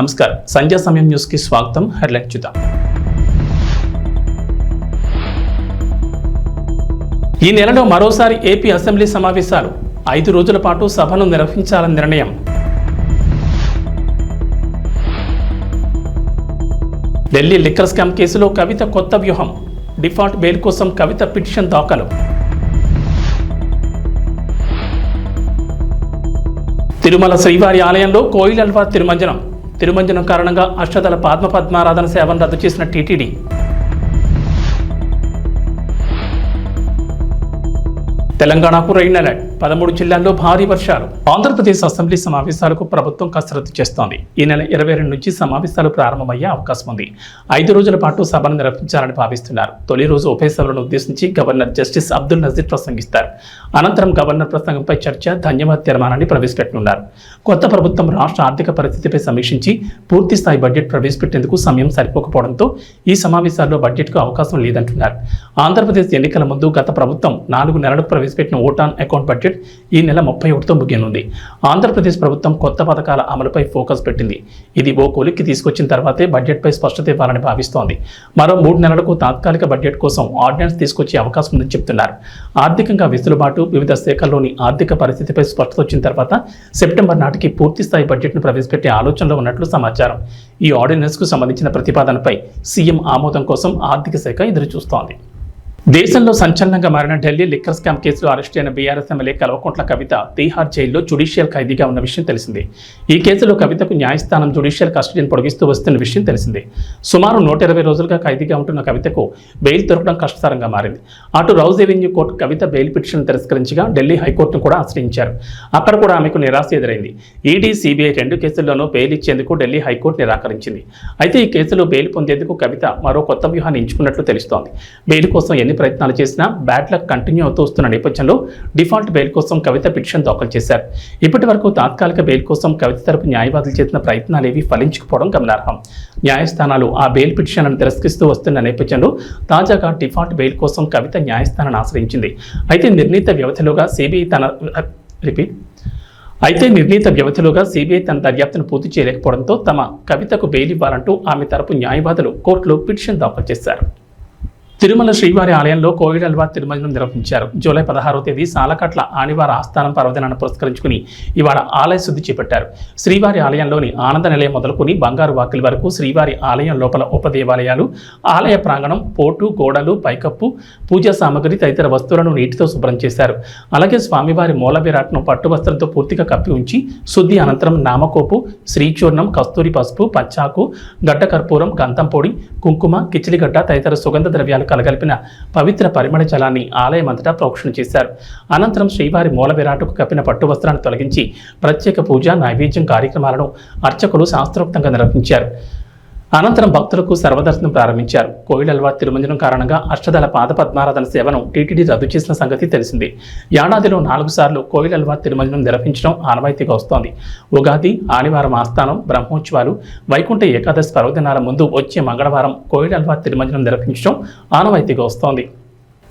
నమస్కారం. సంధ్యా సమయం న్యూస్ కి స్వాగతం. హెడ్లైన్ చూద్దాం. ఈ నెలలో మరోసారి ఏపీ అసెంబ్లీ సమావేశాలు 5 రోజుల పాటు సభను నిర్వహించాలని నిర్ణయం. ఢిల్లీ లిక్కర్ స్కామ్ కేసులో కవిత కొత్త వ్యూహం. డిఫాల్ట్ బెయిల్ కోసం కవిత పిటిషన్ దాఖలు. తిరుమల శ్రీవారి ఆలయంలో కోయిలల్వా తిరుమంజనం కారణంగా అష్టదళ పద్మారాధన సేవను రద్దు చేసిన టీటీడీ. తెలంగాణకు రెయిన్ అలర్ట్. 13 జిల్లాల్లో భారీ వర్షాలు. ఆంధ్రప్రదేశ్ అసెంబ్లీ సమావేశాలకు ప్రభుత్వం కసరత్తు చేస్తోంది. ఈ నెల 22 నుంచి సమావేశాలు ప్రారంభమయ్యే అవకాశం ఉంది. 5 రోజుల పాటు సభను నిర్వహించాలని భావిస్తున్నారు. తొలి రోజు ఉభయ సభలను ఉద్దేశించి గవర్నర్ జస్టిస్ అబ్దుల్ నజీర్ ప్రసంగిస్తారు. అనంతరం గవర్నర్ ప్రసంగంపై చర్చ, ధన్యవాద తీర్మానాన్ని ప్రవేశపెట్టనున్నారు. కొత్త ప్రభుత్వం రాష్ట్ర ఆర్థిక పరిస్థితిపై సమీక్షించి పూర్తి స్థాయి బడ్జెట్ ప్రవేశపెట్టేందుకు సమయం సరిపోకపోవడంతో ఈ సమావేశాల్లో బడ్జెట్కు అవకాశం లేదంటున్నారు. ఆంధ్రప్రదేశ్ ఎన్నికల ముందు గత ప్రభుత్వం 4 నెలలకు ప్రవేశపెట్టిన ఓట్ ఆన్ అకౌంట్ బడ్జెట్ ఈ నెల 31తో ముగియనుంది. ఆంధ్రప్రదేశ్ ప్రభుత్వం కొత్త పథకాల అమలుపై ఫోకస్ పెట్టింది. ఇది ఓ కొలిక్కి తీసుకొచ్చిన తర్వాతే బడ్జెట్పై స్పష్టత ఇవ్వాలని భావిస్తోంది. మరో 3 నెలలకు తాత్కాలిక బడ్జెట్ కోసం ఆర్డినెన్స్ తీసుకొచ్చే అవకాశం ఉందని చెబుతున్నారు. ఆర్థికంగా వెసులుబాటు, వివిధ శాఖల్లోని ఆర్థిక పరిస్థితిపై స్పష్టత వచ్చిన తర్వాత సెప్టెంబర్ నాటికి పూర్తి స్థాయి బడ్జెట్ను ప్రవేశపెట్టే ఆలోచనలో ఉన్నట్లు సమాచారం. ఈ ఆర్డినెన్స్కు సంబంధించిన ప్రతిపాదనపై సీఎం ఆమోదం కోసం ఆర్థిక శాఖ ఎదురుచూస్తోంది. దేశంలో సంచలనంగా మారిన ఢిల్లీ లిక్కర్ స్కామ్ కేసులో అరెస్ట్ అయిన బీఆర్ఎస్ ఎమ్మెల్యే కల్వకుంట్ల కవిత తీహార్ జైల్లో జ్యుడిషియల్ ఖైదీగా ఉన్న విషయం తెలిసిందే. ఈ కేసులో కవితకు న్యాయస్థానం జ్యుడిషియల్ కస్టడీని పొడిగిస్తూ వస్తున్న విషయం తెలిసిందే. సుమారు 120 రోజులుగా ఖైదీగా ఉంటున్న కవితకు బెయిల్ దొరకడం కష్టతరంగా మారింది. అటు రౌజ్ ఎవెన్యూ కోర్టు కవిత బెయిల్ పిటిషన్ తిరస్కరించగా ఢిల్లీ హైకోర్టును కూడా ఆశ్రయించారు. అక్కడ కూడా ఆమెకు నిరాశ ఎదురైంది. ఈడీ, సిబిఐ 2 కేసుల్లోనూ బెయిల్ ఇచ్చేందుకు ఢిల్లీ హైకోర్టు నిరాకరించింది. అయితే ఈ కేసులో బెయిల్ పొందేందుకు కవిత మరో కొత్త వ్యూహాన్ని ఎంచుకున్నట్లు తెలుస్తోంది. బెయిల్ కోసం ఎన్ని ప్రయత్నాలు చేసినా బ్యాడ్ లక్ కంటిన్యూ అవుతూ వస్తున్న నేపథ్యంలో డిఫాల్ట్ బెయిల్ కోసం కవిత పిటిషన్ దాఖలు చేశారు. ఇప్పటి వరకు తాత్కాలిక బెయిల్ కోసం కవిత తరపు న్యాయవాదులు చేసిన ప్రయత్నాలేవి ఫలించకపోవడం గమనార్హం. న్యాయస్థానాలు ఆ బెయిల్ పిటిషన్లను తిరస్కరిస్తూ వస్తున్న నేపథ్యంలో తాజాగా డిఫాల్ట్ బెయిల్ కోసం కవిత న్యాయస్థానాన్ని ఆశ్రయించింది. అయితే నిర్ణీత వ్యవధిలోగా సిబిఐ తన దర్యాప్తును పూర్తి చేయలేకపోవడంతో తమ కవితకు బెయిల్ ఇవ్వాలంటూ ఆమె తరపు న్యాయవాదులు కోర్టులో పిటిషన్ దాఖలు చేశారు. తిరుమల శ్రీవారి ఆలయంలో కోయిలల్వా తిరుమంజనం నిర్వహించారు. జూలై 16వ తేదీ సాలకట్ల ఆనివార ఆస్థానం పర్వదినాన్ని పురస్కరించుకుని ఇవాళ ఆలయ శుద్ధి చేపట్టారు. శ్రీవారి ఆలయంలోని ఆనంద నిలయం మొదలుకొని బంగారు వాకిలి వరకు శ్రీవారి ఆలయం లోపల ఉపదేవాలయాలు, ఆలయ ప్రాంగణం, పోటు, గోడలు, పైకప్పు, పూజా సామగ్రి తదితర వస్తువులను నీటితో శుభ్రం చేశారు. అలాగే స్వామివారి మూల విరాట్ను పట్టు వస్త్రంతో పూర్తిగా కప్పి ఉంచి శుద్ధి అనంతరం నామకోపు, శ్రీచూర్ణం, కస్తూరి పసుపు, పచ్చాకు, గడ్డ కర్పూరం, గంధం పొడి, కుంకుమ, కిచిలిగడ్డ తదితర సుగంధ ద్రవ్యాలు కలగలిపిన పవిత్ర పరిమళ జలాన్ని ఆలయం అంతటా ప్రోక్షణ చేశారు. అనంతరం శ్రీవారి మూల విరాటుకు కప్పిన పట్టు వస్త్రాన్ని తొలగించి ప్రత్యేక పూజ, నైవేద్యం కార్యక్రమాలను అర్చకులు శాస్త్రోక్తంగా నిర్వహించారు. అనంతరం భక్తులకు సర్వదర్శనం ప్రారంభించారు. కోయిలల్వా తిరుమంజనం కారణంగా అష్టదళ పద్మారాధన సేవను టీటీడీ రద్దు చేసిన సంగతి తెలిసిందే. ఏడాదిలో 4 సార్లు కోయిలల్వా తిరుమంజనం నిర్వహించడం ఆనవాయితీగా వస్తోంది. ఉగాది, ఆదివారం ఆస్థానం, బ్రహ్మోత్సవాలు, వైకుంఠ ఏకాదశి పర్వదినాల ముందు వచ్చే మంగళవారం కోయిలల్వా తిరుమంజనం నిర్వహించడం ఆనవాయితీగా వస్తోంది.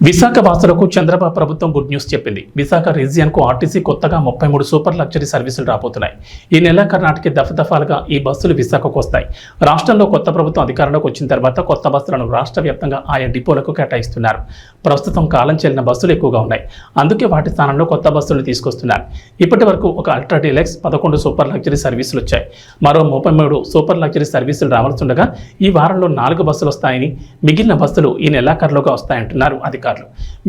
విశాఖ వాసులకు చంద్రబాబు ప్రభుత్వం గుడ్ న్యూస్ చెప్పింది. విశాఖ రీజియన్కు ఆర్టీసీ కొత్తగా 33 సూపర్ లగ్జరీ సర్వీసులు రాబోతున్నాయి. ఈ నెలాఖరు నాటికి దఫాలుగా ఈ బస్సులు విశాఖకు వస్తాయి. రాష్ట్రంలో కొత్త ప్రభుత్వం అధికారంలోకి వచ్చిన తర్వాత కొత్త బస్సులను రాష్ట్ర వ్యాప్తంగా ఆయా డిపోలకు కేటాయిస్తున్నారు. ప్రస్తుతం కాలం చెల్లిన బస్సులు ఎక్కువగా ఉన్నాయి. అందుకే వాటి స్థానంలో కొత్త బస్సులను తీసుకొస్తున్నారు. ఇప్పటి వరకు ఒక అల్ట్రా డీలక్స్, 11 సూపర్ లగ్జరీ సర్వీసులు వచ్చాయి. మరో 33 సూపర్ లగ్జరీ సర్వీసులు రావాల్సిండగా ఈ వారంలో 4 బస్సులు వస్తాయని, మిగిలిన బస్సులు ఈ నెలాఖరులోగా వస్తాయంటున్నారు అధికారులు.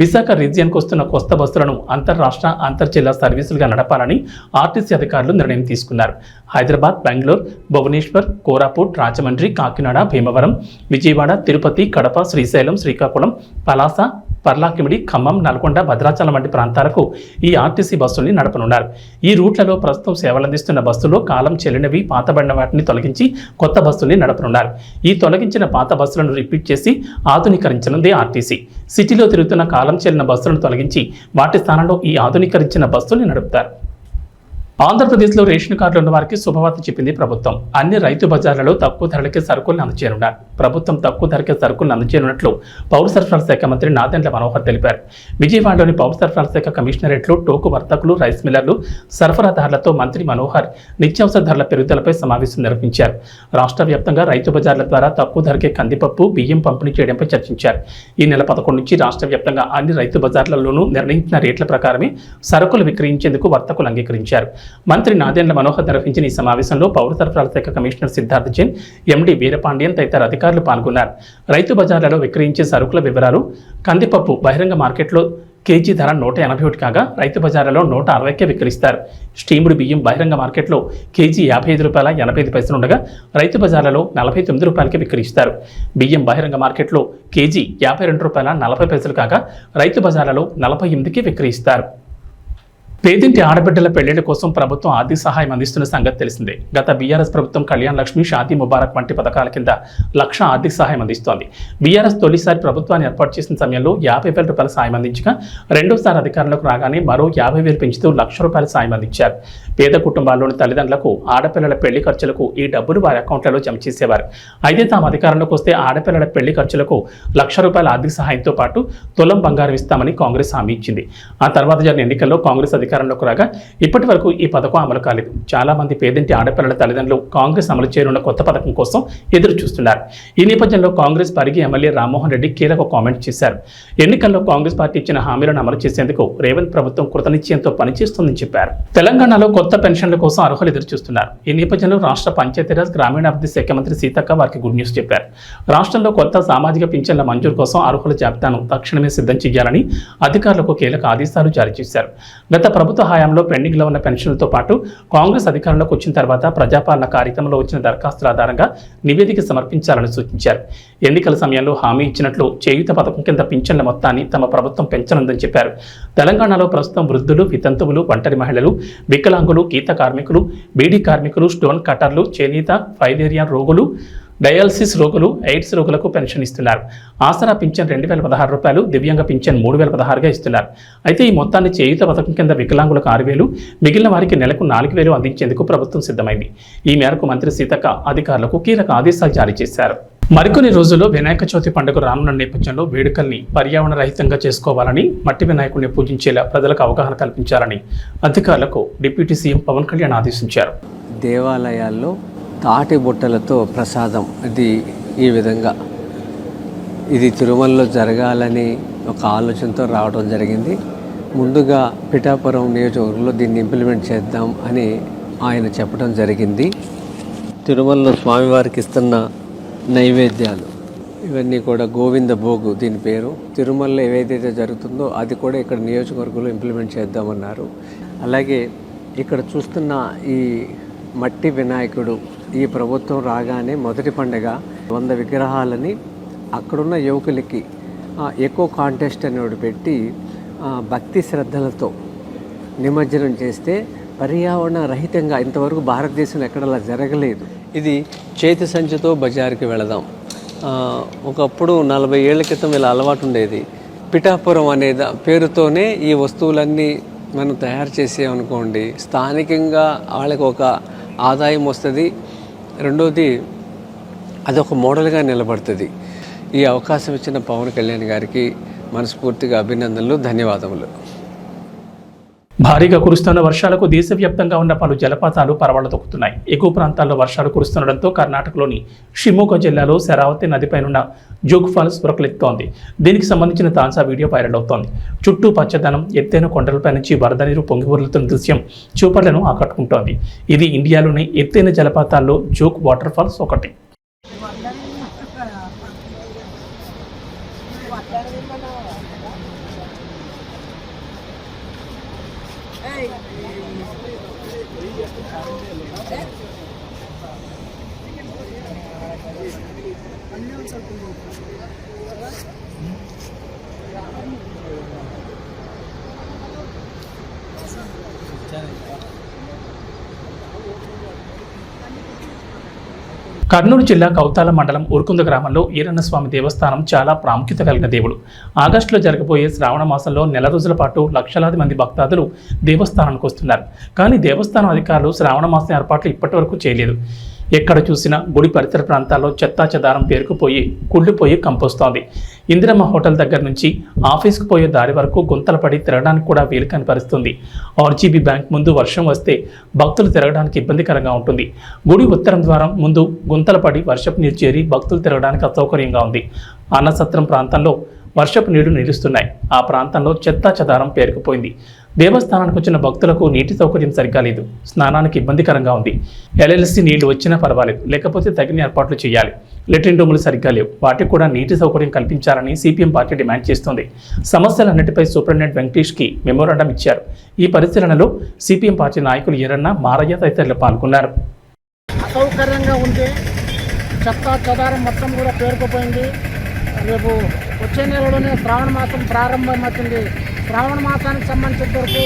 విశాఖ రీజియన్కు వస్తున్న కొత్త బస్సులను అంతర్రాష్ట్ర, అంతర్జిల్లా సర్వీసులుగా నడపాలని ఆర్టీసీ అధికారులు నిర్ణయం తీసుకున్నారు. హైదరాబాద్, బెంగళూరు, భువనేశ్వర్, కోరాపుట్, రాజమండ్రి, కాకినాడ, భీమవరం, విజయవాడ, తిరుపతి, కడప, శ్రీశైలం, శ్రీకాకుళం, పలాస, పర్లాకిమిడి, ఖమ్మం, నల్గొండ, భద్రాచలం వంటి ప్రాంతాలకు ఈ ఆర్టీసీ బస్సుల్ని నడపనున్నారు. ఈ రూట్లలో ప్రస్తుతం సేవలందిస్తున్న బస్సుల్లో కాలం చెల్లినవి, పాతబడిన వాటిని తొలగించి కొత్త బస్సుల్ని నడపనున్నారు. ఈ తొలగించిన పాత బస్సులను రిపీట్ చేసి ఆధునీకరించనుంది ఆర్టీసీ. సిటీలో తిరుగుతున్న కాలం చెల్లిన బస్సులను తొలగించి వాటి స్థానంలో ఈ ఆధునీకరించిన బస్సుల్ని నడుపుతారు. ఆంధ్రప్రదేశ్లో రేషన్ కార్డులు ఉన్న వారికి శుభవార్త చెప్పింది ప్రభుత్వం. అన్ని రైతు బజార్లలో తక్కువ ధరలకే సరుకులను అందజేయనున్నారు. ప్రభుత్వం తక్కువ ధరకే సరుకులను అందజేయనున్నట్లు పౌర సరఫరాల శాఖ మంత్రి నాదెండ్ల మనోహర్ తెలిపారు. విజయవాడలోని పౌర సరఫరాల శాఖ కమిషనరేట్లో టోకు వర్తకులు, రైస్ మిల్లర్లు, సరఫరాదారులతో మంత్రి మనోహర్ నిత్యావసర ధరల పెరుగుదలపై సమావేశం నిర్వహించారు. రాష్ట్ర వ్యాప్తంగా రైతు బజార్ల ద్వారా తక్కువ ధరకే కందిపప్పు, బియ్యం పంపిణీ చేయడంపై చర్చించారు. ఈ నెల 11 నుంచి రాష్ట్ర వ్యాప్తంగా అన్ని రైతు బజార్లలోనూ నిర్ణయించిన రేట్ల ప్రకారమే సరుకులు విక్రయించేందుకు వర్తకులు అంగీకరించారు. మంత్రి నాదెండ్ల మనోహర్ నిర్వహించిన ఈ సమావేశంలో పౌర సరఫరాల శాఖ కమిషనర్ సిద్ధార్థ జైన్, ఎండీ వీరపాండియన్ తదితర అధికారులు పాల్గొన్నారు. రైతు బజార్లలో విక్రయించే సరుకుల వివరాలు: కందిపప్పు బహిరంగ మార్కెట్లో కేజీ ధర 181 కాగా రైతు బజార్లలో 160కే విక్రయిస్తారు. స్టీముడు బియ్యం బహిరంగ మార్కెట్లో కేజీ ₹55.85 ఉండగా రైతు బజార్లలో ₹49కే విక్రయిస్తారు. బియ్యం బహిరంగ మార్కెట్లో కేజీ ₹52.40 కాగా రైతు బజార్లలో 48కే విక్రయిస్తారు. పేదింటి ఆడబిడ్డల పెళ్లిళ్ల కోసం ప్రభుత్వం ఆర్థిక సహాయం అందిస్తున్న సంగతి తెలిసిందే. గత బీఆర్ఎస్ ప్రభుత్వం కళ్యాణ్ లక్ష్మి, షాదీ ముబారక్ వంటి పథకాల కింద ₹1,00,000 ఆర్థిక సహాయం అందిస్తోంది. బీఆర్ఎస్ తొలిసారి ప్రభుత్వాన్ని ఏర్పాటు చేసిన సమయంలో ₹50,000 సాయం అందించగా రెండోసారి అధికారంలోకి రాగానే మరో ₹50,000 పెంచుతూ ₹1,00,000 సాయం అందించారు. పేద కుటుంబాల్లోని తల్లిదండ్రులకు ఆడపిల్లల పెళ్లి ఖర్చులకు ఈ డబ్బులు వారి అకౌంట్లలో జమ చేసేవారు. అయితే తాము అధికారంలోకి వస్తే ఆడపిల్లల పెళ్లి ఖర్చులకు ₹1,00,000 ఆర్థిక సహాయంతో పాటు తులం బంగారం ఇస్తామని కాంగ్రెస్ హామీ ఇచ్చింది. ఆ తర్వాత జరిగిన ఎన్నికల్లో కాంగ్రెస్ అధికారంలోకి రాగా ఇప్పటి వరకు ఈ పథకం అమలు కాలేదు. చాలా మంది పేదింటి ఆడపిల్లల తల్లిదండ్రులు కాంగ్రెస్ అమలు చేయనున్న కొత్త పథకం కోసం ఎదురు చూస్తున్నారు. ఈ నేపథ్యంలో కాంగ్రెస్ పరిగి ఎమ్మెల్యే రామ్మోహన్ రెడ్డి కీలక కామెంట్ చేశారు. ఎన్నికల్లో కాంగ్రెస్ పార్టీ ఇచ్చిన హామీలను అమలు చేసేందుకు రేవంత్ ప్రభుత్వం కృతనిశ్చయంతో పనిచేస్తుందని చెప్పారు. తెలంగాణలో కొత్త పెన్షన్ల కోసం అర్హులు ఎదురు చూస్తున్నారు. ఈ నేపథ్యంలో రాష్ట్ర పంచాయతీరాజ్ గ్రామీణాభివృద్ధి శాఖ మంత్రి సీతక్క వారికి గుడ్ న్యూస్ చెప్పారు. రాష్ట్రంలో కొత్త సామాజిక పింఛన్ల మంజూరు కోసం అర్హుల జాబితాను తక్షణమే సిద్ధం చేయాలని అధికారులకు కీలక ఆదేశాలు జారీ చేశారు. గత ప్రభుత్వ హయాంలో పెండింగ్లో ఉన్న పెన్షన్లతో పాటు కాంగ్రెస్ అధికారంలోకి వచ్చిన తర్వాత ప్రజాపాలన కార్యక్రమంలో వచ్చిన దరఖాస్తుల ఆధారంగా నివేదిక సమర్పించాలని సూచించారు. ఎన్నికల సమయంలో హామీ ఇచ్చినట్లు చేయూత పథకం కింద పింఛన్ల మొత్తాన్ని తమ ప్రభుత్వం పెంచనుందని చెప్పారు. తెలంగాణలో ప్రస్తుతం వృద్ధులు, వితంతువులు, ఒంటరి మహిళలు, వికలాంగులు, గీత కార్మికులు, బీడీ కార్మికులు, స్టోన్ కట్టర్లు, చేనేత, ఫైలేరియా రోగులు, డయాలసిస్ రోగులు, ఎయిడ్స్ రోగులకు పెన్షన్ ఇస్తున్నారు. ఆసరా పింఛన్ ₹2,016, దివ్యాంగ పింఛన్ ₹3,016గా ఇస్తున్నారు. అయితే ఈ మొత్తాన్ని చేయూత పథకం కింద వికలాంగులకు 6,000, మిగిలిన వారికి నెలకు 4,000 అందించేందుకు ప్రభుత్వం సిద్ధమైంది. ఈ మేరకు మంత్రి సీతక్క అధికారులకు కీలక ఆదేశాలు జారీ చేశారు. మరికొన్ని రోజుల్లో వినాయక చవితి పండుగ రానున్న నేపథ్యంలో వేడుకల్ని పర్యావరణ రహితంగా చేసుకోవాలని, మట్టి వినాయకుడిని పూజించేలా ప్రజలకు అవగాహన కల్పించాలని అధికారులకు డిప్యూటీ సీఎం పవన్ కళ్యాణ్ ఆదేశించారు. దేవాలయాల్లో తాటి బుట్టలతో ప్రసాదం ఈ విధంగా ఇది తిరుమలలో జరగాలని ఒక ఆలోచనతో రావడం జరిగింది. ముందుగా పిఠాపురం నియోజకవర్గంలో దీన్ని ఇంప్లిమెంట్ చేద్దాం అని ఆయన చెప్పడం జరిగింది. తిరుమలలో స్వామివారికి ఇస్తున్న నైవేద్యాలు ఇవన్నీ కూడా గోవింద భోగు దీని పేరు. తిరుమలలో ఏదైతే జరుగుతుందో అది కూడా ఇక్కడ నియోజకవర్గంలో ఇంప్లిమెంట్ చేద్దామన్నారు. అలాగే ఇక్కడ చూస్తున్న ఈ మట్టి వినాయకుడు ఈ ప్రభుత్వం రాగానే మొదటి పండుగ 100 విగ్రహాలని అక్కడున్న యువకులకి ఎకో కాంటెస్ట్ అని పెట్టి భక్తి శ్రద్ధలతో నిమజ్జనం చేస్తే పర్యావరణ రహితంగా ఇంతవరకు భారతదేశంలో ఎక్కడలా జరగలేదు. ఇది చేతి సంచితో బజారుకి వెళదాం. ఒకప్పుడు 40 ఏళ్ల క్రితం ఇలా అలవాటు ఉండేది. పిఠాపురం అనే పేరుతోనే ఈ వస్తువులన్నీ మనం తయారు చేసామనుకోండి, స్థానికంగా వాళ్ళకి ఒక ఆదాయం వస్తుంది. రెండోది అదొక మోడల్గా నిలబడుతుంది. ఈ అవకాశం ఇచ్చిన పవన్ కళ్యాణ్ గారికి మనస్ఫూర్తిగా అభినందనలు, ధన్యవాదములు. భారీగా కురుస్తున్న వర్షాలకు దేశవ్యాప్తంగా ఉన్న పలు జలపాతాలు పరవళ్ల తొక్కుతున్నాయి. ఎగువ ప్రాంతాల్లో వర్షాలు కురుస్తుండటంతో కర్ణాటకలోని షిమోగా జిల్లాలో శరావతి నదిపైనున్న జోగ్ ఫాల్స్ ఉరకలెత్తుతోంది. దీనికి సంబంధించిన తాజా వీడియో వైరల్ అవుతోంది. చుట్టూ పచ్చదనం, ఎత్తైన కొండలపై నుంచి వరద నీరు పొంగిపొర్లుతున్న దృశ్యం చూపర్లను ఆకట్టుకుంటోంది. ఇది ఇండియాలోని ఎత్తైన జలపాతాల్లో జోగ్ వాటర్ ఫాల్స్ ఒకటి. కర్నూలు జిల్లా కౌతాల మండలం ఉరుకుంద గ్రామంలో ఈరన్న స్వామి దేవస్థానం చాలా ప్రాముఖ్యత కలిగిన దేవుడు. ఆగస్టులో జరగబోయే శ్రావణ మాసంలో నెల రోజుల పాటు లక్షలాది మంది భక్తాదులు దేవస్థానానికి వస్తున్నారు. కానీ దేవస్థానం అధికారులు శ్రావణ మాసం ఏర్పాట్లు ఇప్పటివరకు చేయలేదు. ఎక్కడ చూసినా గుడి పరిసర ప్రాంతాల్లో చెత్తా చెదారం పేరుకుపోయి కుళ్ళిపోయి కంపోస్తోంది. ఇందిరమ్మ హోటల్ దగ్గర నుంచి ఆఫీస్కు పోయే దారి వరకు గుంతలు పడి తిరగడానికి కూడా వీలు కనిపరుస్తుంది. ఆర్జీబీ బ్యాంక్ ముందు వర్షం వస్తే భక్తులు తిరగడానికి ఇబ్బందికరంగా ఉంటుంది. గుడి ఉత్తరం ద్వారం ముందు గుంతలు పడి వర్షపు నీరు చేరి భక్తులు తిరగడానికి అసౌకర్యంగా ఉంది. అన్నసత్రం ప్రాంతంలో వర్షపు నీళ్లు నిలుస్తున్నాయి. ఆ ప్రాంతంలో చెత్తా చెదారం పేరుకుపోయింది. దేవస్థానానికి వచ్చిన భక్తులకు నీటి సౌకర్యం సరిగ్గా లేదు. స్నానానికి ఇబ్బందికరంగా ఉంది. ఎల్ఎల్సీ నీళ్లు వచ్చినా పర్వాలేదు, లేకపోతే తగిన ఏర్పాట్లు చేయాలి. లెట్రిన్ రూములు సరిగ్గా లేవు, వాటికి కూడా నీటి సౌకర్యం కల్పించాలని సిపిఎం పార్టీ డిమాండ్ చేస్తోంది. సమస్యలన్నిటిపై సూపరింటెండెంట్ వెంకటేష్కి మెమోరాండం ఇచ్చారు. ఈ పరిశీలనలో సిపిఎం పార్టీ నాయకులు ఈరన్న, మారయ్య తదితరులు పాల్గొన్నారు. అసౌకర్యంగా ఉంది. చెత్త చెదారం మొత్తం కూడా పేరుకుపోయింది. రేపు వచ్చే నెలలోనే శ్రావణ మాసం ప్రారంభమవుతుంది. శ్రావణ మాసానికి సంబంధించిన వరకు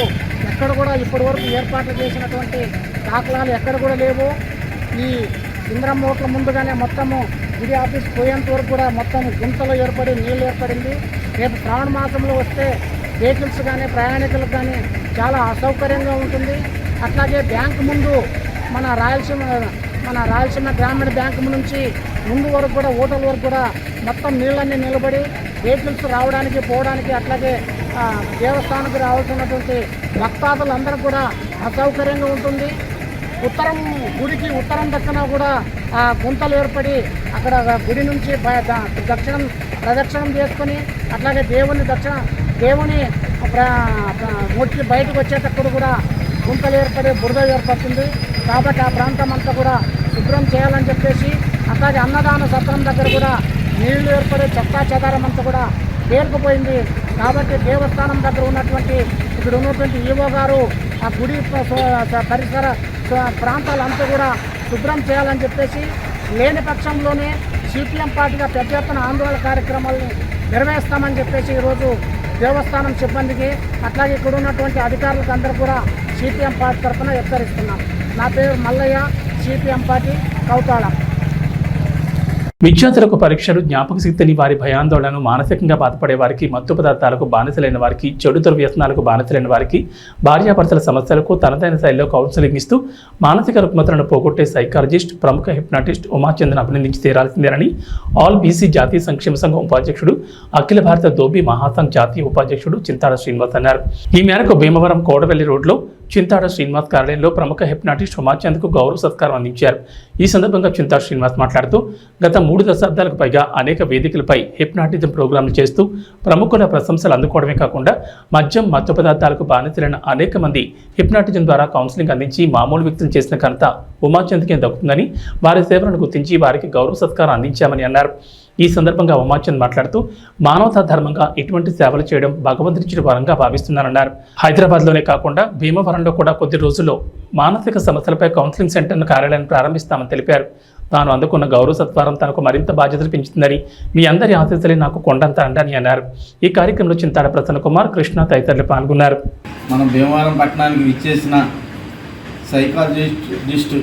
ఎక్కడ కూడా ఇప్పటి వరకు ఏర్పాట్లు చేసినటువంటి దాఖలాలు ఎక్కడ కూడా లేవు. ఈ ఇంద్రమ్మ హోటల్ ముందుగానే మొత్తము గుడి ఆఫీస్ పోయేంత వరకు కూడా మొత్తం గుంతలు ఏర్పడి నీళ్ళు ఏర్పడింది. రేపు శ్రావణ మాసంలో వస్తే వెహికల్స్ కానీ ప్రయాణికులకు కానీ చాలా అసౌకర్యంగా ఉంటుంది. అట్లాగే బ్యాంకు ముందు మన రాయలసీమ గ్రామీణ బ్యాంకు నుంచి ముందు వరకు కూడా హోటల్ వరకు కూడా మొత్తం నీళ్ళన్నీ నిలబడి వెహికల్స్ రావడానికి పోవడానికి అట్లాగే దేవస్థానానికి రావాల్సినటువంటి భక్తాదులందరూ కూడా అసౌకర్యంగా ఉంటుంది. గుడికి ఉత్తరం దక్కన కూడా గుంతలు ఏర్పడి అక్కడ గుడి నుంచి ప్రదక్షిణం చేసుకొని అట్లాగే దేవుని ముట్టి బయటకు వచ్చేటప్పుడు కూడా గుంతలు ఏర్పడి బురద ఏర్పడుతుంది. కాబట్టి ఆ ప్రాంతం అంతా కూడా శుభ్రం చేయాలని చెప్పేసి అట్లాగే అన్నదాన సత్రం దగ్గర కూడా నీళ్లు ఏర్పడే చెత్తా చెదారం అంతా కూడా పేరుకుపోయింది. కాబట్టి దేవస్థానం దగ్గర ఇక్కడ ఉన్నటువంటి ఈవో గారు ఆ గుడి పరిసర ప్రాంతాలంతా కూడా శుభ్రం చేయాలని చెప్పేసి లేని పక్షంలోనే సిపిఎం పార్టీగా పెద్ద ఎత్తున ఆందోళన కార్యక్రమాలను నిర్వహిస్తామని చెప్పేసి ఈరోజు దేవస్థానం సిబ్బందికి అట్లాగే ఇక్కడ ఉన్నటువంటి అధికారులకు అందరూ కూడా సిపిఎం పార్టీ తరఫున హెచ్చరిస్తున్నాం. నా పేరు మల్లయ్య, సిపిఎం పార్టీ కౌతాళ. విద్యార్థులకు పరీక్షలు, జ్ఞాపక శక్తిని, వారి భయాందోళనను, మానసికంగా బాధపడే వారికి, మత్తు పదార్థాలకు బానిసలైన వారికి, చెడు దుర్వ్యసనాలకు బానిసలైన వారికి, భార్యాభర్తల సమస్యలకు తనదైన శైలిలో కౌన్సిలింగ్ ఇస్తూ మానసిక రుగ్మతలను పోగొట్టే సైకాలజిస్ట్, ప్రముఖ హిప్నాటిస్ట్ ఉమాచంద్రన్ అభినందించి తీరాల్సిందేనని ఆల్ బీసీ జాతీయ సంక్షేమ సంఘం ఉపాధ్యక్షుడు, అఖిల భారత దోబీ మహాసంఘ్ జాతీయ ఉపాధ్యక్షుడు చింతాడ శ్రీనివాస్ అన్నారు. ఈ మేరకు భీమవరం కోడవెల్లి రోడ్లో చింతాడ శ్రీనివాస్ కార్యాలయంలో ప్రముఖ హిప్నాటిస్ట్ ఉమాచంద్కు గౌరవ సత్కారం అందించారు. ఈ సందర్భంగా చింతాడ శ్రీనివాస్ మాట్లాడుతూ గత 3 దశాబ్దాలకు పైగా అనేక వేదికలపై హిప్నాటిజం ప్రోగ్రాంలు చేస్తూ ప్రముఖుల ప్రశంసలు అందుకోవడమే కాకుండా మద్యం, మత్తు పదార్థాలకు బానిసలైన అనేక మంది హిప్నాటిజం ద్వారా కౌన్సిలింగ్ అందించి మామూలు వ్యక్తులు చేసిన ఘనత ఉమాచంద్కే దక్కుతుందని, వారి సేవలను గుర్తించి వారికి గౌరవ సత్కారం అందించామని అన్నారు. ఈ సందర్భంగా ఉమాచంద్ మాట్లాడుతూ మానవతా ధర్మంగా ఇటువంటి సేవలు చేయడం భగవంతుడిచ్చిన వరంగా భావిస్తున్నారన్నారు. హైదరాబాద్లోనే కాకుండా భీమవరంలో కూడా కొద్ది రోజుల్లో మానసిక సమస్యలపై కౌన్సిలింగ్ సెంటర్ను కార్యాలయాన్ని ప్రారంభిస్తామని తెలిపారు. తాను అందుకున్న గౌరవ సత్కారం తనకు మరింత బాధ్యతలు పెంచుతుందని, మీ అందరి ఆశీస్సులే నాకు కొండంత అండని అన్నారు. ఈ కార్యక్రమంలో చింతాడ ప్రసన్న కుమార్, కృష్ణ తదితరులు పాల్గొన్నారు. మనం భీమవరం పట్టణానికి విచ్చేసిన సైకాలజిస్ట్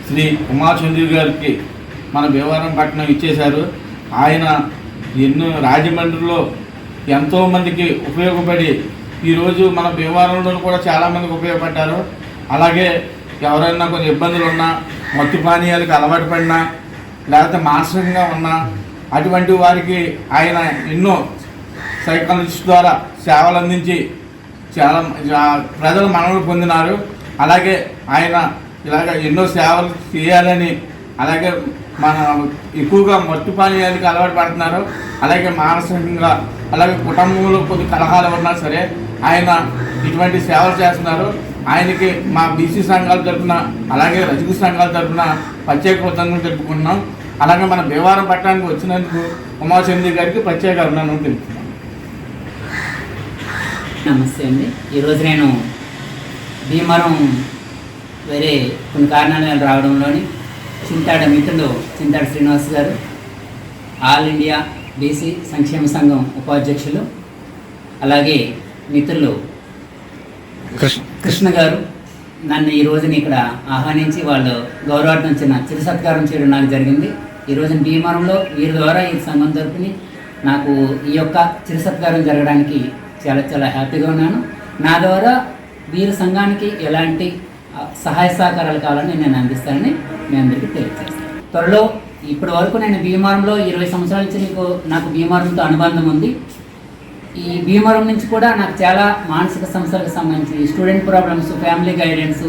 శ్రీ ఉమాచంద్ర గారికి మన భీమవరం పట్టణం ఇచ్చేశారు. ఆయన రాజమండ్రిలో ఎంతోమందికి ఉపయోగపడి ఈరోజు మన భీమవరంలో కూడా చాలామందికి ఉపయోగపడ్డారు. అలాగే ఎవరైనా కొన్ని ఇబ్బందులు ఉన్నా, మత్తు పానీయాలకు అలవాటు పడినా, లేకపోతే మానసికంగా ఉన్నా అటువంటి వారికి ఆయన ఎన్నో సైకాలజిస్ట్ ద్వారా సేవలు అందించి చాలా ప్రజలు మనవులు పొందినారు. అలాగే ఆయన ఇలాగ ఎన్నో సేవలు చేయాలని, అలాగే మన ఎక్కువగా మత్తు పానీయాలకు అలవాటు పడుతున్నారు. అలాగే మానసికంగా, అలాగే కుటుంబంలో కొద్ది కలహాలు ఉన్నా సరే ఆయన ఇటువంటి సేవలు చేస్తున్నారు. ఆయనకి మా బీసీ సంఘాల తరఫున, అలాగే రజక సంఘాల తరఫున ప్రత్యేక కృతజ్ఞతలు తెలుపుకుంటున్నాం. అలాగే మన భీమవరం పట్టణానికి వచ్చినందుకు ఉమాచంద్ర గారికి ప్రత్యేక అభినందనలు తెలుపుతున్నాం. నమస్తే అండి. ఈరోజు నేను భీమవరం వేరే కొన్ని కారణాలు రావడంలోని చింతాడ మిత్రులు చింతాడ శ్రీనివాస్ గారు, ఆల్ ఇండియా బీసీ సంక్షేమ సంఘం ఉపాధ్యక్షులు, అలాగే మిత్రులు కృష్ణ గారు, నన్ను ఈ రోజున ఇక్కడ ఆహ్వానించి వాళ్ళు గౌరవార్జించిన చిరు సత్కారం చేయడం నాకు జరిగింది. ఈ రోజున భీమవరంలో వీరి ద్వారా ఈ సంఘం తరపుని నాకు ఈ యొక్క చిరు సత్కారం జరగడానికి చాలా చాలా హ్యాపీగా ఉన్నాను. నా ద్వారా వీరి సంఘానికి ఎలాంటి సహాయ సహకారాలు కావాలని నేను అందిస్తానని మీ అందరికీ తెలియజేస్తాను. త్వరలో ఇప్పటి వరకు నేను భీమవరంలో 20 సంవత్సరాల నుంచి నాకు భీమవరంతో అనుబంధం ఉంది. ఈ భీమవరం నుంచి కూడా నాకు చాలా మానసిక సమస్యలకు సంబంధించి student problems, family guidance,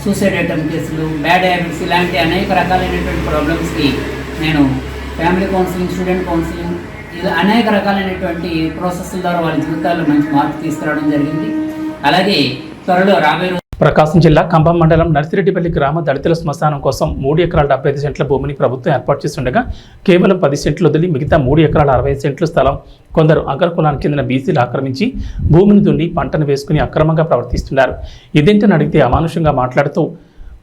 suicide attempt కేసులు, బ్యాడ్ హ్యాబిట్స్ ఇలాంటి అనేక రకాలైనటువంటి ప్రాబ్లమ్స్కి నేను ఫ్యామిలీ కౌన్సిలింగ్, స్టూడెంట్ కౌన్సిలింగ్ ఇలా అనేక రకాలైనటువంటి ప్రాసెస్ల ద్వారా వాళ్ళ జీవితాల్లో మంచి మార్పు తీసుకురావడం జరిగింది. అలాగే త్వరలో రాబోయే ప్రకాశం జిల్లా కంభం మండలం నర్సిరెడ్డిపల్లి గ్రామ దళితుల శ్మశానం కోసం 3 ఎకరాల 75 సెంట్ల భూమిని ప్రభుత్వం ఏర్పాటు చేస్తుండగా కేవలం 10 సెంట్లు వదిలి మిగతా 3 ఎకరాల 60 సెంట్ల స్థలం కొందరు అగ్రకులానికి చెందిన బీసీలు ఆక్రమించి భూమిని దున్ని పంటను వేసుకుని అక్రమంగా ప్రవర్తిస్తున్నారు. ఇదేంటని అడిగితే అమానుషంగా మాట్లాడుతూ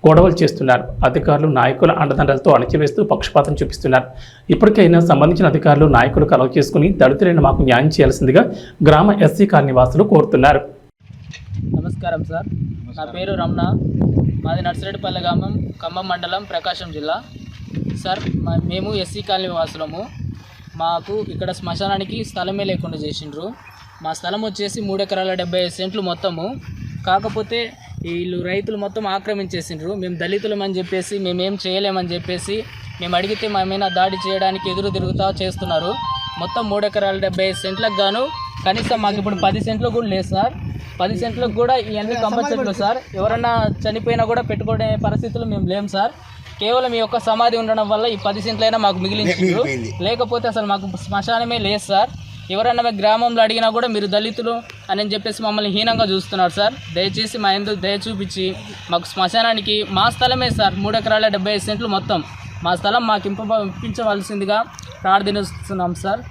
గొడవలు చేస్తున్నారు. అధికారులు నాయకుల అండదండలతో అణచివేస్తూ పక్షపాతం చూపిస్తున్నారు. ఇప్పటికైనా సంబంధించిన అధికారులు నాయకులు కలవ చేసుకుని దళితులైన మాకు న్యాయం చేయాల్సిందిగా గ్రామ ఎస్సీ కాలనీ వాసులు కోరుతున్నారు. నమస్కారం సార్, నా పేరు రమణ, మాది నర్సిరెడ్డిపల్లి గ్రామం, ఖమ్మం మండలం, ప్రకాశం జిల్లా. సార్ మేము ఎస్సీ కాలనీ వాసులము. మాకు ఇక్కడ శ్మశానానికి స్థలమే లేకుండా చేసిండ్రు. మా స్థలం వచ్చేసి 3 ఎకరాల 75 సెంట్లు మొత్తము. కాకపోతే వీళ్ళు రైతులు మొత్తం ఆక్రమించేసిండ్రు. మేము దళితులమని చెప్పేసి మేమేం చేయలేమని చెప్పేసి మేము అడిగితే మా మీద దాడి చేయడానికి ఎదురు తిరుగుతా చేస్తున్నారు. మొత్తం 3 ఎకరాల 75 సెంట్లకు గాను కనీసం మాకు ఇప్పుడు 10 సెంట్లు కూడా లేదు సార్. 10 సెంట్లకు కూడా ఇవన్నీ కంప చెట్లు సార్. ఎవరన్నా చనిపోయినా కూడా పెట్టుకునే పరిస్థితులు మేము లేము సార్. కేవలం ఈ యొక్క సమాధి ఉండడం వల్ల ఈ 10 సెంట్లైనా మాకు మిగిలించారు. లేకపోతే అసలు మాకు శ్మశానమే లేదు సార్. ఎవరన్నా మా గ్రామంలో అడిగినా కూడా మీరు దళితులు అని చెప్పేసి మమ్మల్ని హీనంగా చూస్తున్నారు సార్. దయచేసి మా ఎందుకు దయ చూపించి మాకు శ్మశానానికి మా స్థలమే సార్ 3 ఎకరాల 75 సెంట్లు మొత్తం మా స్థలం మాకు ఇప్పించవలసిందిగా ప్రార్థిస్తున్నాం సార్.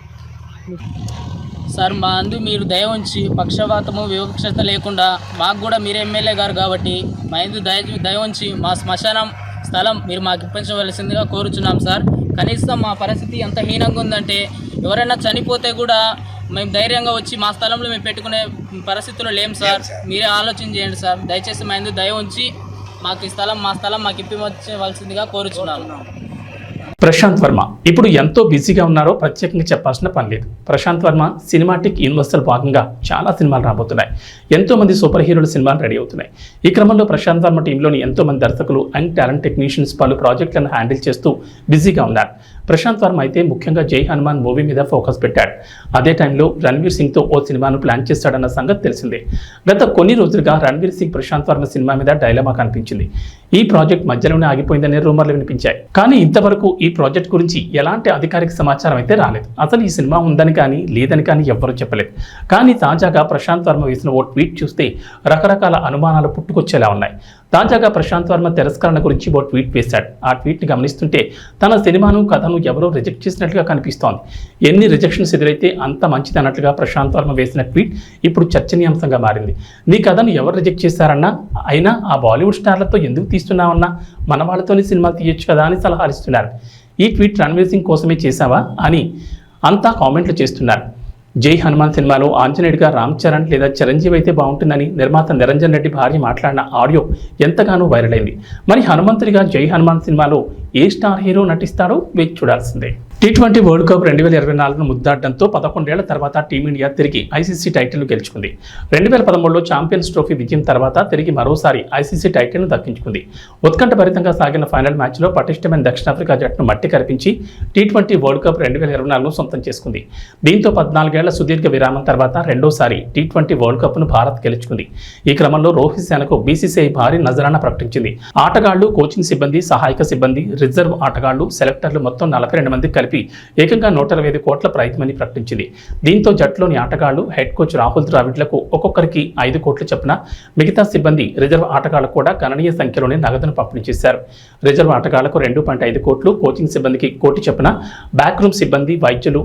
సార్ మా అందు మీరు దయ ఉంచి పక్షపాతము వివక్షత లేకుండా మాకు కూడా మీరు ఎమ్మెల్యే గారు కాబట్టి మా అందు దయ ఉంచి మా శ్మశానం స్థలం మీరు మాకు ఇప్పించవలసిందిగా కోరుచున్నాం సార్. కనీసం మా పరిస్థితి ఎంత హీనంగా ఉందంటే ఎవరైనా చనిపోతే కూడా మేము ధైర్యంగా వచ్చి మా స్థలంలో మేము పెట్టుకునే పరిస్థితుల్లో లేము సార్. మీరే ఆలోచన చేయండి సార్. దయచేసి మా అందు దయ ఉంచి మాకు ఈ స్థలం మా స్థలం మాకు ఇప్పించవలసిందిగా కోరుచున్నాము. ప్రశాంత్ వర్మ ఇప్పుడు ఎంతో బిజీగా ఉన్నారో ప్రత్యేకంగా చెప్పాల్సిన పని లేదు. ప్రశాంత్ వర్మ సినిమాటిక్ యూనివర్సల్ భాగంగా చాలా సినిమాలు రాబోతున్నాయి. ఎంతో మంది సూపర్ హీరోల సినిమాలు రెడీ అవుతున్నాయి. ఈ క్రమంలో ప్రశాంత్ వర్మ టీంలోని ఎంతో మంది దర్శకులు అండ్ టాలెంట్ టెక్నీషియన్స్ పలు ప్రాజెక్టులను హ్యాండిల్ చేస్తూ బిజీగా ఉన్నారు. ప్రశాంత్ వర్మ అయితే ముఖ్యంగా జై హనుమాన్ మూవీ మీద ఫోకస్ పెట్టాడు. అదే టైంలో రణ్వీర్ సింగ్తో ఓ సినిమాను ప్లాన్ చేస్తాడన్న సంగతి తెలిసిందే. గత కొన్ని రోజులుగా రణ్వీర్ సింగ్ ప్రశాంత్ వర్మ సినిమా మీద డైలమా కనిపించింది. ఈ ప్రాజెక్ట్ మధ్యలోనే ఆగిపోయిందనే రూమర్లు వినిపించాయి. కానీ ఇంతవరకు ఈ ప్రాజెక్ట్ గురించి ఎలాంటి అధికారిక సమాచారం అయితే రాలేదు. అసలు ఈ సినిమా ఉందని కానీ లేదని కానీ ఎవ్వరూ చెప్పలేదు. కానీ తాజాగా ప్రశాంత్ వర్మ వేసిన ఓ ట్వీట్ చూస్తే రకరకాల అనుమానాలు పుట్టుకొచ్చేలా ఉన్నాయి. తాజాగా ప్రశాంత్ వర్మ తిరస్కరణ గురించి ఓ ట్వీట్ వేశాడు. ఆ ట్వీట్ని గమనిస్తుంటే తన సినిమాను కథను ఎవరో రిజెక్ట్ చేసినట్లుగా కనిపిస్తోంది. ఎన్ని రిజెక్షన్స్ ఎదురైతే అంత మంచిది అన్నట్లుగా ప్రశాంత్ వర్మ వేసిన ట్వీట్ ఇప్పుడు చర్చనీయాంశంగా మారింది. నీ కథను ఎవరు రిజెక్ట్ చేశారన్నా, అయినా ఆ బాలీవుడ్ స్టార్లతో ఎందుకు తీస్తున్నావన్నా, మన వాళ్ళతోనే సినిమా తీయొచ్చు కదా అని సలహాలు ఇస్తున్నారు. ఈ ట్వీట్ రణ్వీర్ సింగ్ కోసమే చేశావా అని అంతా కామెంట్లు చేస్తున్నారు. జై హనుమాన్ సినిమాలో ఆంజనేయుడిగా రామ్ చరణ్ లేదా చిరంజీవి అయితే బాగుంటుందని నిర్మాత నిరంజన్ రెడ్డి భార్య మాట్లాడిన ఆడియో ఎంతగానో వైరల్ అయింది. మరి హనుమంతుడిగా జై హనుమాన్ సినిమాలో ఏ స్టార్ హీరో నటిస్తాడో వేచి చూడాల్సిందే. T20 వరల్డ్ కప్ 2024ను ముద్దాడడంతో 11 ఏళ్ల తర్వాత టీమిండియా తిరిగి ఐసీసీ టైటిల్ గెలుచుకుంది. 2013లో ఛాంపియన్స్ ట్రోఫీ విజయం తర్వాత తిరిగి మరోసారి ఐసీసీ టైటిల్ను దక్కించుకుంది. ఉత్కంఠభరితంగా సాగిన ఫైనల్ మ్యాచ్లో పటిష్టమైన దక్షిణాఫ్రికా జట్టును మట్టి కరిపించి T20 వరల్డ్ కప్ 2024ను సొంతం చేసుకుంది. దీంతో 14 ఏళ్ల సుదీర్ఘ విరామం తర్వాత రెండోసారి T20 వరల్డ్ కప్ను భారత్ గెలుచుకుంది. ఈ క్రమంలో రోహిత్ సేనకు బీసీసీఐ భారీ నజరానా ప్రకటించింది. ఆటగాళ్లు, కోచింగ్ సిబ్బంది, సహాయక సిబ్బంది, రిజర్వ్ ఆటగాళ్లు, సెలెక్టర్లు మొత్తం 42 మంది కలిపి ఏకంగా 125 కోట్ల ప్రైజ్మనీ ప్రకటించింది. దీంతో జట్టులోని ఆటగాళ్లు, హెడ్ కోచ్ రాహుల్ ద్రావిడ్లకు ఒక్కొక్కరికి 5 కోట్ల చొప్పున, మిగతా సిబ్బంది, రిజర్వ్ ఆటగాళ్లకు కూడా గణనీయ సంఖ్యలోనే నగదును పంపిణీ చేశారు. రిజర్వ్ ఆటగాళ్లకు 2.5 కోట్లు, కోచింగ్ సిబ్బందికి 1 కోటి చొప్పున, బ్యాక్ రూమ్ సిబ్బంది, వైద్యులు,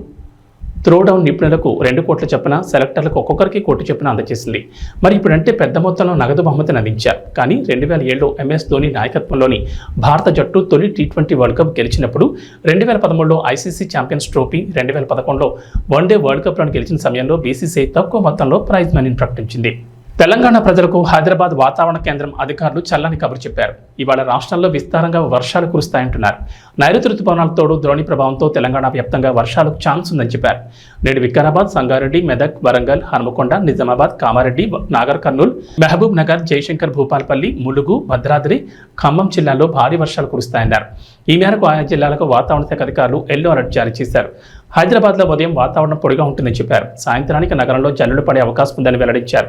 త్రోడౌన్ నిపుణులకు 2 కోట్ల చొప్పున, సెలెక్టర్లకు ఒక్కొక్కరికి 1 కోటి చొప్పున అందజేసింది. మరి ఇప్పుడంటే పెద్ద మొత్తంలో నగదు బహుమతిని అందించారు. కానీ 2007లో MS ధోని నాయకత్వంలోని భారత జట్టు తొలి T20 వరల్డ్ కప్ గెలిచినప్పుడు, 2013లో ఐసీసీ ఛాంపియన్స్ ట్రోఫీ, 2011లో వన్డే వరల్డ్ కప్లను గెలిచిన సమయంలో బీసీసీఐ తక్కువ మొత్తంలో ప్రైజ్ మనీని ప్రకటించింది. తెలంగాణ ప్రజలకు హైదరాబాద్ వాతావరణ కేంద్రం అధికారులు చల్లని కబురు చెప్పారు. ఇవాళ రాష్ట్రంలో విస్తారంగా వర్షాలు కురుస్తాయంటున్నారు. నైరుతి రుతుపవనాల తోడు ద్రోణి ప్రభావంతో తెలంగాణ వ్యాప్తంగా వర్షాలకు ఛాన్స్ ఉందని చెప్పారు. నేడు వికారాబాద్, సంగారెడ్డి, మెదక్, వరంగల్, హనుమకొండ, నిజామాబాద్, కామారెడ్డి, నాగర్ కర్నూల్, మహబూబ్ నగర్, జయశంకర్, భూపాలపల్లి, ములుగు, భద్రాద్రి, ఖమ్మం జిల్లాల్లో భారీ వర్షాలు కురుస్తాయన్నారు. ఈ మేరకు ఆయా జిల్లాలకు వాతావరణ శాఖ అధికారులు ఎల్లో అలర్ట్ జారీ చేశారు. హైదరాబాద్లో ఉదయం వాతావరణం పొడిగా ఉంటుందని చెప్పారు. సాయంత్రానికి నగరంలో జల్లులు పడే అవకాశం ఉందని వెల్లడించారు.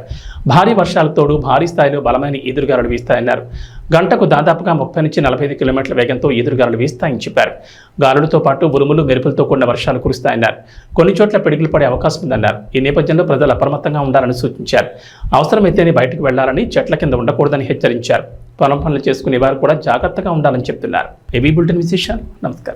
భారీ వర్షాలతోడు భారీ స్థాయిలో బలమైన ఈదురుగాలులు వీస్తాయన్నారు. గంటకు దాదాపుగా 30 నుంచి 45 కిలోమీటర్ల వేగంతో ఈదురుగాలులు వీస్తాయని చెప్పారు. గాలులతో పాటు ఉరుములు, మెరుపులతో కూడిన వర్షాలు కురుస్తాయన్నారు. కొన్ని చోట్ల పిడుగులు పడే అవకాశం ఉందన్నారు. ఈ నేపథ్యంలో ప్రజలు అప్రమత్తంగా ఉండాలని సూచించారు. అవసరమైతేనే బయటకు వెళ్లాలని, చెట్ల కింద ఉండకూడదని హెచ్చరించారు. పొలం పనులు చేసుకునే వారు కూడా జాగ్రత్తగా ఉండాలని చెప్తున్నారు. ఏబీ బులెటిన్ విశేషాలు. నమస్కారం.